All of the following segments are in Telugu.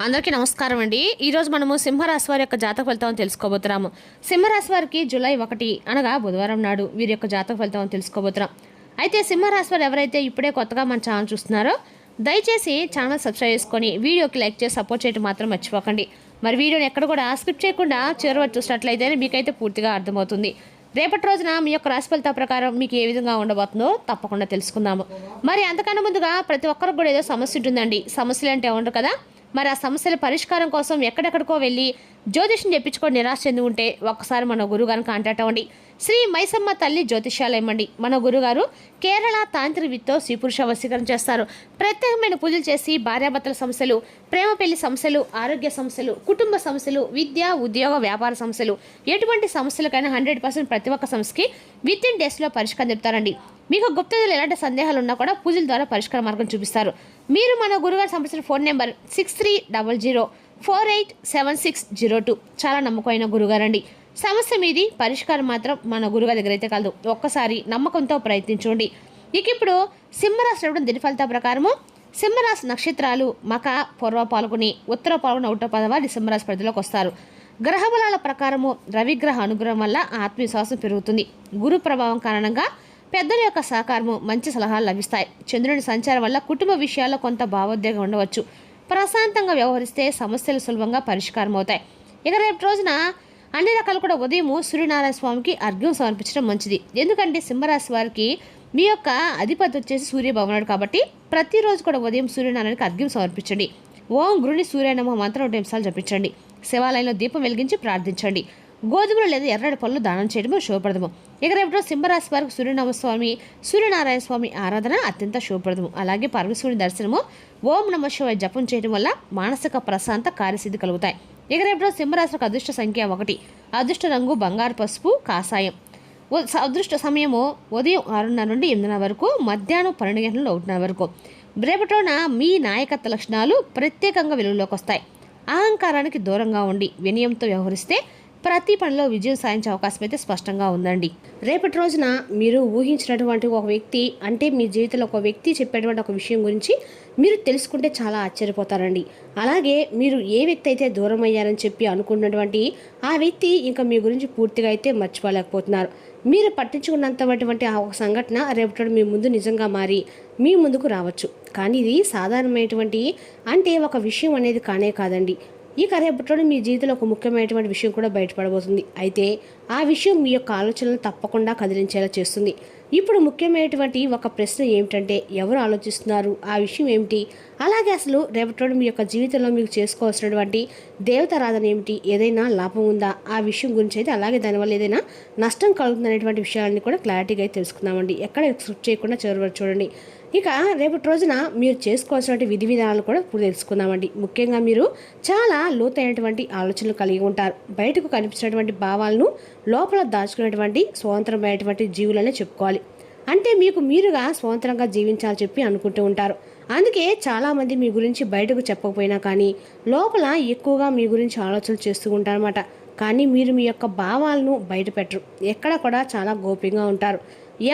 అందరికీ నమస్కారం అండి. ఈరోజు మనము సింహరాశి వారి యొక్క జాతక ఫలితం తెలుసుకోబోతున్నాము. సింహరాశి వారికి జూలై 1 అనగా బుధవారం నాడు వీరి యొక్క జాతక ఫలితం తెలుసుకోబోతున్నాం. అయితే సింహరాశి వారు ఎవరైతే ఇప్పుడే కొత్తగా మన ఛానల్ చూస్తున్నారో దయచేసి ఛానల్ సబ్స్క్రైబ్ చేసుకొని వీడియోకి లైక్ చేసి సపోర్ట్ చేయడం మాత్రం మర్చిపోకండి. మరి వీడియోని ఎక్కడ కూడా స్కిప్ చేయకుండా చివరి చూసినట్లయితే మీకైతే పూర్తిగా అర్థమవుతుంది. రేపటి రోజున మీ యొక్క రాశి ఫలితాల ప్రకారం మీకు ఏ విధంగా ఉండబోతుందో తప్పకుండా తెలుసుకుందాము. మరి అంతకన్నా ముందుగా ప్రతి ఒక్కరికి కూడా ఏదో సమస్య ఉంటుందండి. సమస్యలు అంటే ఉండరు కదా. మరి ఆ సమస్యల పరిష్కారం కోసం ఎక్కడెక్కడికో వెళ్ళి జ్యోతిష్యం చెప్పించుకొని నిరాశ చెంది ఉంటే ఒక్కసారి మన గురుగారిని కాంటాక్ట్ అవ్వండి. శ్రీ మైసమ్మ తల్లి జ్యోతిష్యాలయం అండి. మన గురుగారు కేరళ తాంత్రిక విత్తో స్త్రీ-పురుష వశీకరణ చేస్తారు. ప్రత్యేకమైన పూజలు చేసి భార్యాభర్తల సమస్యలు, ప్రేమ పెళ్లి సమస్యలు, ఆరోగ్య సమస్యలు, కుటుంబ సమస్యలు, విద్య, ఉద్యోగ, వ్యాపార సమస్యలు, ఎటువంటి సమస్యలకైనా 100% ప్రతి ఒక్క సమస్యకి విత్ ఇన్ డేస్లో పరిష్కారం చెప్తారండి. మీకు గుప్తతలు ఎలాంటి సందేహాలు ఉన్నా కూడా పూజల ద్వారా పరిష్కార మార్గం చూపిస్తారు. మీరు మన గురుగారు సంబంధించిన ఫోన్ నెంబర్ 6300487602. చాలా నమ్మకమైన గురుగారండి. సమస్య మీది, పరిష్కారం మాత్రం మన గురుగారి దగ్గర అయితే కలదు. ఒక్కసారి నమ్మకంతో ప్రయత్నించండి. ఇక ఇప్పుడు సింహరాశి దిన ఫలితాల ప్రకారము సింహరాశి నక్షత్రాలు మక, పూర్వ పాల్గొని, ఉత్తర పాల్గొని, ఒకటో పదవారి సింహరాశి పరిధిలోకి వస్తారు. గ్రహబలాల ప్రకారము రవిగ్రహ అనుగ్రహం వల్ల ఆత్మవిశ్వాసం పెరుగుతుంది. గురు ప్రభావం కారణంగా పెద్దల యొక్క సహకారము, మంచి సలహాలు లభిస్తాయి. చంద్రుని సంచారం వల్ల కుటుంబ విషయాల్లో కొంత భావోద్వేగం ఉండవచ్చు. ప్రశాంతంగా వ్యవహరిస్తే సమస్యలు సులభంగా పరిష్కారం అవుతాయి. ఇక రేపు రోజున అన్ని రకాలు కూడా ఉదయం సూర్యనారాయణ స్వామికి అర్ఘ్యం సమర్పించడం మంచిది. ఎందుకంటే సింహరాశి వారికి మీ యొక్క అధిపతి వచ్చేసి సూర్యభవనాడు కాబట్టి ప్రతిరోజు కూడా ఉదయం సూర్యనారాయణకి అర్ఘ్యం సమర్పించండి. ఓం గృహిణి సూర్యనమో మంత్రం 2 నిమిషాలు జపించండి. శివాలయంలో దీపం వెలిగించి ప్రార్థించండి. గోధుమలు లేదా ఎర్రటి పళ్ళు దానం చేయడము శుభప్రదము. ఇక రేపు సింహరాశి వారికి సూర్యనమస్వామి, సూర్యనారాయణ స్వామి ఆరాధన అత్యంత శుభప్రదము. అలాగే పరమేశ్వరుని దర్శనము, ఓం నమః శివాయ జపం చేయడం వల్ల మానసిక ప్రశాంత కార్యసిద్ధి కలుగుతాయి. ఇక రేపు సింహరాశికి అదృష్ట సంఖ్య 1, అదృష్ట రంగు బంగారు, పసుపు, కాషాయం. అదృష్ట సమయము ఉదయం 6:30 నుండి 8:00 వరకు, మధ్యాహ్నం 12 గంటల నుండి 1:00 వరకు. రేపటిన మీ నాయకత్వ లక్షణాలు ప్రత్యేకంగా వెలుగులోకి వస్తాయి. అహంకారానికి దూరంగా ఉండి వినయంతో వ్యవహరిస్తే ప్రతి పనిలో విజయం సాధించే అవకాశం అయితే స్పష్టంగా ఉందండి. రేపటి రోజున మీరు ఊహించినటువంటి ఒక వ్యక్తి, అంటే మీ జీవితంలో ఒక వ్యక్తి చెప్పేటువంటి ఒక విషయం గురించి మీరు తెలుసుకుంటే చాలా ఆశ్చర్యపోతారండి. అలాగే మీరు ఏ వ్యక్తి అయితే దూరం అయ్యారని చెప్పి అనుకున్నటువంటి ఆ వ్యక్తి ఇంకా మీ గురించి పూర్తిగా అయితే మర్చిపోలేకపోతున్నారు. మీరు పట్టించుకున్నంతటువంటి ఆ ఒక సంఘటన రేపటి మీ ముందు నిజంగా మారి మీ ముందుకు రావచ్చు. కానీ ఇది సాధారణమైనటువంటి అంటే ఒక విషయం అనేది కానే కాదండి. ఇక రేపటి మీ జీవితంలో ఒక ముఖ్యమైనటువంటి విషయం కూడా బయటపడబోతుంది. అయితే ఆ విషయం మీ యొక్క ఆలోచనలు తప్పకుండా కదిలించేలా చేస్తుంది. ఇప్పుడు ముఖ్యమైనటువంటి ఒక ప్రశ్న ఏమిటంటే, ఎవరు ఆలోచిస్తున్నారు, ఆ విషయం ఏమిటి, అలాగే అసలు రేపటి మీ యొక్క జీవితంలో మీకు చేసుకోవాల్సినటువంటి దేవతారాధన ఏమిటి, ఏదైనా లాభం ఉందా, ఆ విషయం గురించి అయితే అలాగే దానివల్ల ఏదైనా నష్టం కలుగుతుందనేటువంటి విషయాన్ని కూడా క్లారిటీగా అయితే తెలుసుకుందామండి. ఎక్కడ స్కిప్ చేయకుండా చివరి వరకు చూడండి. ఇక రేపటి రోజున మీరు చేసుకోవాల్సినటువంటి విధి విధానాలు కూడా ఇప్పుడు తెలుసుకుందామండి. ముఖ్యంగా మీరు చాలా లోతైనటువంటి ఆలోచనలు కలిగి ఉంటారు. బయటకు కనిపించినటువంటి భావాలను లోపల దాచుకునేటువంటి స్వతంత్రమైనటువంటి జీవులనే చెప్పుకోవాలి. అంటే మీకు మీరుగా స్వతంత్రంగా జీవించాలని చెప్పి అనుకుంటూ ఉంటారు. అందుకే చాలామంది మీ గురించి బయటకు చెప్పకపోయినా కానీ లోపల ఎక్కువగా మీ గురించి ఆలోచనలు చేస్తూ ఉంటారన్నమాట. కానీ మీరు మీ యొక్క భావాలను బయట పెట్టరు. ఎక్కడ కూడా చాలా గోప్యంగా ఉంటారు.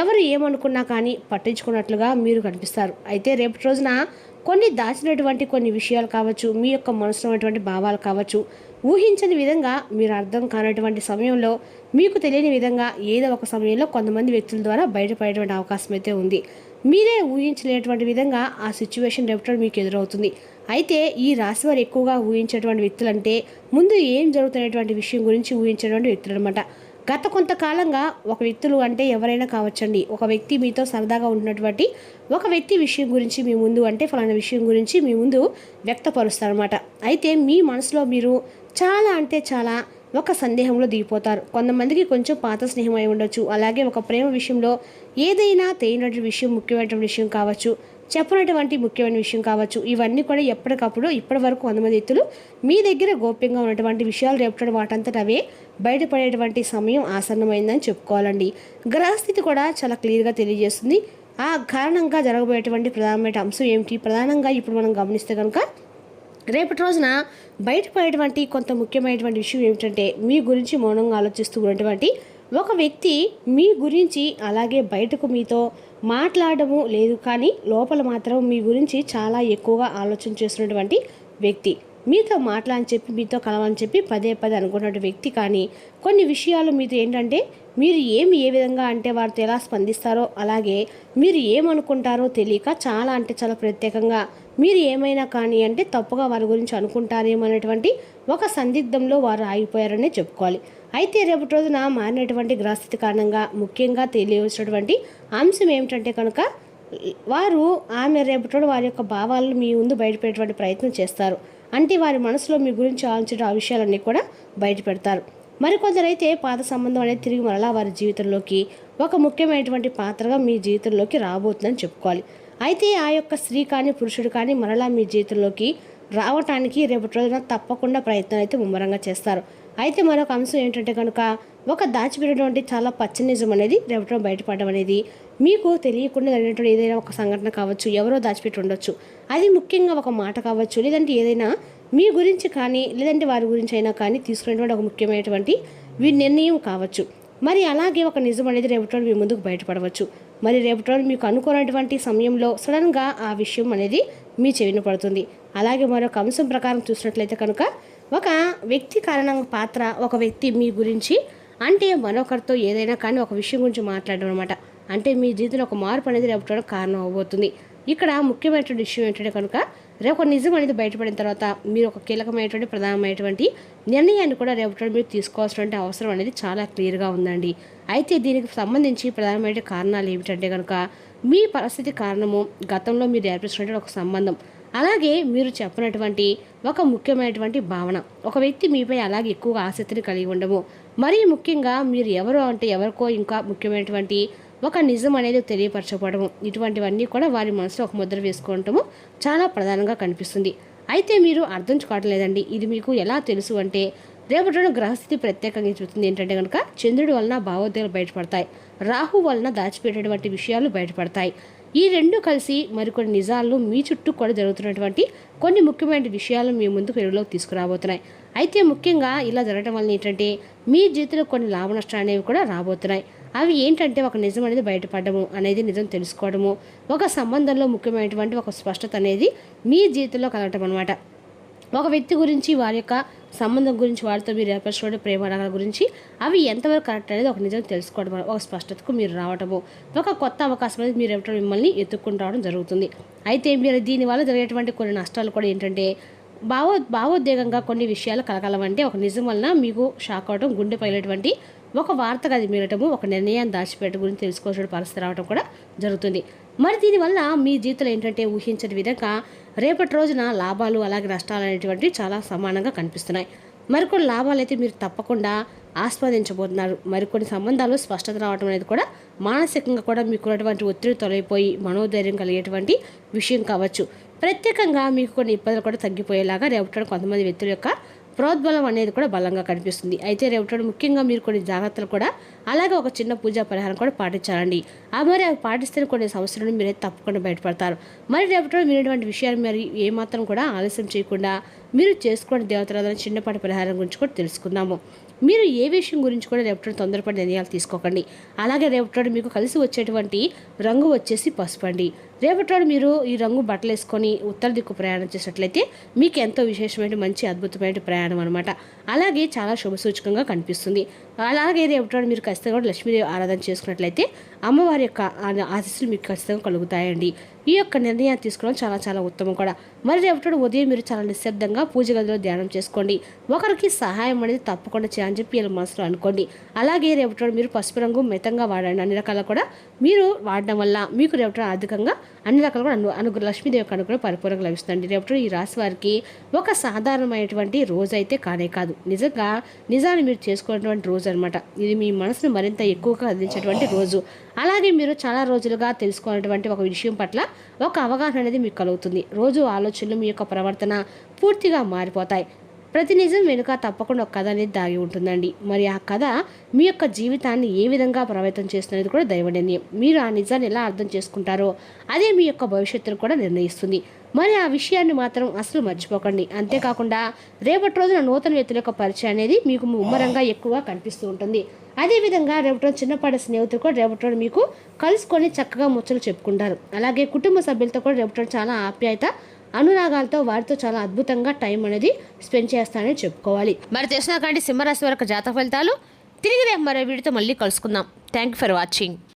ఎవరు ఏమనుకున్నా కానీ పట్టించుకున్నట్లుగా మీరు కనిపిస్తారు. అయితే రేపటి రోజున కొన్ని దాచినటువంటి కొన్ని విషయాలు కావచ్చు, మీ యొక్క మనసులో ఉన్నటువంటి భావాలు కావచ్చు, ఊహించని విధంగా మీరు అర్థం కానటువంటి సమయంలో, మీకు తెలియని విధంగా ఏదో ఒక సమయంలో కొంతమంది వ్యక్తుల ద్వారా బయటపడేటువంటి అవకాశం అయితే ఉంది. మీరే ఊహించలేనటువంటి విధంగా ఆ సిచ్యువేషన్ రేపటి మీకు ఎదురవుతుంది. అయితే ఈ రాశి వారు ఎక్కువగా ఊహించేటువంటి వ్యక్తులు అంటే ముందు ఏం జరుగుతున్నటువంటి విషయం గురించి ఊహించేటువంటి వ్యక్తులు అనమాట. గత కొంతకాలంగా ఒక వ్యక్తులు అంటే ఎవరైనా కావచ్చండి, ఒక వ్యక్తి మీతో సరదాగా ఉంటున్నటువంటి ఒక వ్యక్తి విషయం గురించి మీ ముందు, అంటే ఫలానా విషయం గురించి మీ ముందు వ్యక్తపరుస్తారనమాట. అయితే మీ మనసులో మీరు చాలా అంటే చాలా ఒక సందేహంలో దిగిపోతారు. కొంతమందికి కొంచెం పాత స్నేహం అయి ఉండొచ్చు. అలాగే ఒక ప్రేమ విషయంలో ఏదైనా తెలియనటువంటి విషయం, ముఖ్యమైనటువంటి విషయం కావచ్చు, చెప్పినటువంటి ముఖ్యమైన విషయం కావచ్చు. ఇవన్నీ కూడా ఎప్పటికప్పుడు ఇప్పటి వరకు 100 మంది వ్యక్తులు మీ దగ్గర గోప్యంగా ఉన్నటువంటి విషయాలు రేపటి వాటంతట అవే బయటపడేటువంటి సమయం ఆసన్నమైందని చెప్పుకోవాలండి. గ్రహస్థితి కూడా చాలా క్లియర్గా తెలియజేస్తుంది. ఆ కారణంగా జరగబోయేటువంటి ప్రధానమైన అంశం ఏమిటి, ప్రధానంగా ఇప్పుడు మనం గమనిస్తే కనుక రేపటి రోజున బయటపడేటువంటి కొంత ముఖ్యమైనటువంటి విషయం ఏమిటంటే, మీ గురించి మౌనంగా ఆలోచిస్తూ ఉన్నటువంటి ఒక వ్యక్తి మీ గురించి అలాగే బయటకు మీతో మాట్లాడము లేదు, కానీ లోపల మాత్రం మీ గురించి చాలా ఎక్కువగా ఆలోచన చేస్తున్నటువంటి వ్యక్తి. మీతో మాట్లాడని చెప్పి మీతో కలవని చెప్పి పదే పదే అనుకున్న వ్యక్తి కానీ కొన్ని విషయాలు మీతో ఏంటంటే మీరు ఏ విధంగా అంటే వారితో ఎలా స్పందిస్తారో అలాగే మీరు ఏమనుకుంటారో తెలియక చాలా అంటే చాలా ప్రత్యేకంగా మీరు ఏమైనా కానీ అంటే తప్పుగా వారి గురించి అనుకుంటారేమో అనేటువంటి ఒక సందిగ్ధంలో వారు ఆగిపోయారనే చెప్పుకోవాలి. అయితే రేపటి రోజున మారినటువంటి గ్రహస్థితి కారణంగా ముఖ్యంగా తెలియవలసినటువంటి అంశం ఏమిటంటే కనుక ఆమె రేపటి వారి యొక్క భావాలను మీ ముందు బయటపెట్టేటువంటి ప్రయత్నం చేస్తారు. అంటే వారి మనసులో మీ గురించి ఆలోచించే ఆ విషయాలన్నీ కూడా బయట పెడతారు. మరికొందరైతే పాత సంబంధం అనేది తిరిగి మరలా వారి జీవితంలోకి ఒక ముఖ్యమైనటువంటి పాత్రగా మీ జీవితంలోకి రాబోతుందని చెప్పుకోవాలి. అయితే ఆ యొక్క స్త్రీ కానీ పురుషుడు కానీ మరలా మీ జీవితంలోకి రావటానికి రేపటి రోజున తప్పకుండా ప్రయత్నం అయితే ముమ్మరంగా చేస్తారు. అయితే మరొక అంశం ఏంటంటే కనుక ఒక దాచిపెట్టినటువంటి చాలా పచ్చని నిజం అనేది రేపటి బయటపడడం అనేది మీకు తెలియకుండా జరిగినటువంటి ఏదైనా ఒక సంఘటన కావచ్చు, ఎవరో దాచిపెట్టి ఉండొచ్చు, అది ముఖ్యంగా ఒక మాట కావచ్చు, లేదంటే ఏదైనా మీ గురించి కానీ లేదంటే వారి గురించి అయినా కానీ తీసుకునేటువంటి ఒక ముఖ్యమైనటువంటి నిర్ణయం కావచ్చు. మరి అలాగే ఒక నిజం అనేది రేపటి మీ ముందుకు బయటపడవచ్చు. మరి రేపటి మీకు అనుకున్నటువంటి సమయంలో సడన్గా ఆ విషయం అనేది మీ చెవిన పడుతుంది. అలాగే మరొక అంశం ప్రకారం చూసినట్లయితే కనుక ఒక వ్యక్తి కారణంగా పాత్ర ఒక వ్యక్తి మీ గురించి అంటే మరొకరితో ఏదైనా కానీ ఒక విషయం గురించి మాట్లాడడం అనమాట. అంటే మీ జీవితంలో ఒక మార్పు అనేది రేపటి కారణం అవబోతుంది. ఇక్కడ ముఖ్యమైనటువంటి విషయం ఏంటంటే కనుక రేపు ఒక నిజం అనేది బయటపడిన తర్వాత మీరు ఒక కీలకమైనటువంటి ప్రధానమైనటువంటి నిర్ణయాన్ని కూడా రేపటి మీరు తీసుకోవాల్సినటువంటి అవసరం అనేది చాలా క్లియర్గా ఉందండి. అయితే దీనికి సంబంధించి ప్రధానమైన కారణాలు ఏమిటంటే కనుక మీ పరిస్థితి కారణము గతంలో మీరు ఏర్పరిచినటువంటి ఒక సంబంధం, అలాగే మీరు చెప్పినటువంటి ఒక ముఖ్యమైనటువంటి భావన, ఒక వ్యక్తి మీపై అలాగే ఎక్కువగా ఆసక్తిని కలిగి ఉండము, మరీ ముఖ్యంగా మీరు ఎవరో అంటే ఎవరికో ఇంకా ముఖ్యమైనటువంటి ఒక నిజం అనేది తెలియపరచబడము, ఇటువంటివన్నీ కూడా వారి మనసులో ఒక ముద్ర వేసుకోవటము చాలా ప్రధానంగా కనిపిస్తుంది. అయితే మీరు అర్థం కావట్లేదండి. ఇది మీకు ఎలా తెలుసు అంటే రేపటి గ్రహస్థితి ప్రత్యేకంగా చూస్తుంది ఏంటంటే కనుక చంద్రుడి వలన భావోద్వేగాలు బయటపడతాయి, రాహు వలన దాచిపెట్టేటువంటి విషయాలు బయటపడతాయి. ఈ రెండు కలిసి మరికొన్ని నిజాలు మీ చుట్టూ కూడా జరుగుతున్నటువంటి కొన్ని ముఖ్యమైన విషయాలు మీ ముందుకు వెలుగులోకి తీసుకురాబోతున్నాయి. అయితే ముఖ్యంగా ఇలా జరగడం వల్ల ఏంటంటే మీ జీవితంలో కొన్ని లాభ నష్టాలు అనేవి కూడా రాబోతున్నాయి. అవి ఏంటంటే ఒక నిజం అనేది బయటపడము అనేది నిజం తెలుసుకోవడము, ఒక సంబంధంలో ముఖ్యమైనటువంటి ఒక స్పష్టత అనేది మీ జీవితంలో కలగటం అనమాట. ఒక వ్యక్తి గురించి వారి యొక్క సంబంధం గురించి వారితో మీరు ఏర్పరచుకోవడం ప్రేమ రకాల గురించి అవి ఎంతవరకు కరెక్ట్ అనేది ఒక నిజం తెలుసుకోవడం, ఒక స్పష్టతకు మీరు రావడము, ఒక కొత్త అవకాశం అనేది మీరు ఎవరు మిమ్మల్ని ఎత్తుక్కుని రావడం జరుగుతుంది. అయితే మీరు దీనివల్ల జరిగేటువంటి కొన్ని నష్టాలు కూడా ఏంటంటే భావోద్వేగంగా కొన్ని విషయాలు కలగలవంటే ఒక నిజం వలన మీకు షాక్ అవడం, గుండె పగిలేటువంటి ఒక వార్తగా అది మీరటము, ఒక నిర్ణయాన్ని దాచిపెట్ట గురించి తెలుసుకోవాల్సిన పరిస్థితి రావడం కూడా జరుగుతుంది. మరి దీనివల్ల మీ జీవితంలో ఏంటంటే ఊహించని విధంగా రేపటి రోజున లాభాలు అలాగే నష్టాలు అనేటువంటివి చాలా సమానంగా కనిపిస్తున్నాయి. మరికొన్ని లాభాలు అయితే మీరు తప్పకుండా ఆస్వాదించబోతున్నారు. మరికొన్ని సంబంధాలు స్పష్టత రావడం అనేది కూడా మానసికంగా కూడా మీకున్నటువంటి ఒత్తిడి తొలగిపోయి మనోధైర్యం కలిగేటువంటి విషయం కావచ్చు. ప్రత్యేకంగా మీకు కొన్ని ఇబ్బందులు కూడా తగ్గిపోయేలాగా రేపటి కొంతమంది వ్యక్తుల యొక్క ప్రోద్బలం అనేది కూడా బలంగా కనిపిస్తుంది. అయితే రేపటి ముఖ్యంగా మీరు కొన్ని జాగ్రత్తలు కూడా అలాగే ఒక చిన్న పూజా పరిహారం కూడా పాటించాలండి. మరి అవి పాటిస్తే కొన్ని సమస్యలను మీరైతే తప్పకుండా బయటపడతారు. మరి రేపటి మీరేటువంటి విషయాలు మరి ఏమాత్రం కూడా ఆలస్యం చేయకుండా మీరు చేసుకోండి. దేవతరాధన చిన్నపాటి పరిహారం గురించి కూడా తెలుసుకుందాము. మీరు ఏ విషయం గురించి కూడా రేపటి తొందరపడి నిర్ణయాలు తీసుకోకండి. అలాగే రేపటి మీకు కలిసి వచ్చేటువంటి రంగు వచ్చేసి పసుపు అండి. రేపటి మీరు ఈ రంగు బట్టలు వేసుకొని ఉత్తర దిక్కు ప్రయాణం చేసినట్లయితే మీకు ఎంతో విశేషమైన మంచి అద్భుతమైన ప్రయాణం అనమాట. అలాగే చాలా శుభసూచకంగా కనిపిస్తుంది. అలాగే రేపటి మీరు ఖచ్చితంగా లక్ష్మీదేవి ఆరాధన చేసుకున్నట్లయితే అమ్మవారి యొక్క ఆశీస్సులు మీకు ఖచ్చితంగా కలుగుతాయండి. ఈ యొక్క నిర్ణయాన్ని తీసుకోవడం చాలా చాలా ఉత్తమం కూడా. మరి రేపటి ఉదయం మీరు చాలా నిశ్శబ్దంగా పూజ గదిలో ధ్యానం చేసుకోండి. ఒకరికి సహాయం అనేది తప్పకుండా చేయాలని చెప్పి ఇలా మనసులో అనుకోండి. అలాగే రేపటి మీరు పసుపు రంగు మితంగా వాడండి. అన్ని రకాల కూడా మీరు వాడడం వల్ల మీకు రేపటి ఆర్థికంగా అన్ని రకాలు కూడా లక్ష్మీదేవి యొక్క అనుగ్రహం పరిపూర్ణంగా లభిస్తుంది. రేపటి ఈ రాశి వారికి ఒక సాధారణమైనటువంటి రోజు అయితే కానే కాదు, నిజాన్ని మీరు చేసుకున్నటువంటి రోజు అనమాట. ఇది మీ మనసును మరింత ఎక్కువగా అందించేటువంటి రోజు. అలాగే మీరు చాలా రోజులుగా తెలుసుకున్నటువంటి ఒక విషయం పట్ల ఒక అవగాహన అనేది మీకు కలుగుతుంది. రోజు ఆలోచనలు మీ యొక్క ప్రవర్తన పూర్తిగా మారిపోతాయి. ప్రతి నిజం వెనుక తప్పకుండా ఒక కథ అనేది దాగి ఉంటుందండి. మరి ఆ కథ మీ యొక్క జీవితాన్ని ఏ విధంగా ప్రభావితం చేస్తున్నది కూడా దైవ నిర్ణయం. మీరు ఆ నిజాన్ని ఎలా అర్థం చేసుకుంటారో అదే మీ యొక్క భవిష్యత్తును కూడా నిర్ణయిస్తుంది. మరి ఆ విషయాన్ని మాత్రం అసలు మర్చిపోకండి. అంతేకాకుండా రేపటి రోజున నూతన వ్యక్తుల యొక్క పరిచయం అనేది మీకు ముమ్మరంగా ఎక్కువగా కనిపిస్తూ ఉంటుంది. అదేవిధంగా రేపటి చిన్నపాటి స్నేహితులు కూడా రేపటి మీకు కలుసుకొని చక్కగా ముచ్చలు చెప్పుకుంటారు. అలాగే కుటుంబ సభ్యులతో కూడా రేపటి చాలా ఆప్యాయత అనురాగాలతో వారితో చాలా అద్భుతంగా టైం అనేది స్పెండ్ చేస్తానని చెప్పుకోవాలి. మరి తెలిసిన కంటే సింహరాశి వరకు జాతక ఫలితాలు తిరిగి రేపు మరో వీడితో మళ్ళీ కలుసుకుందాం. Thank you for watching.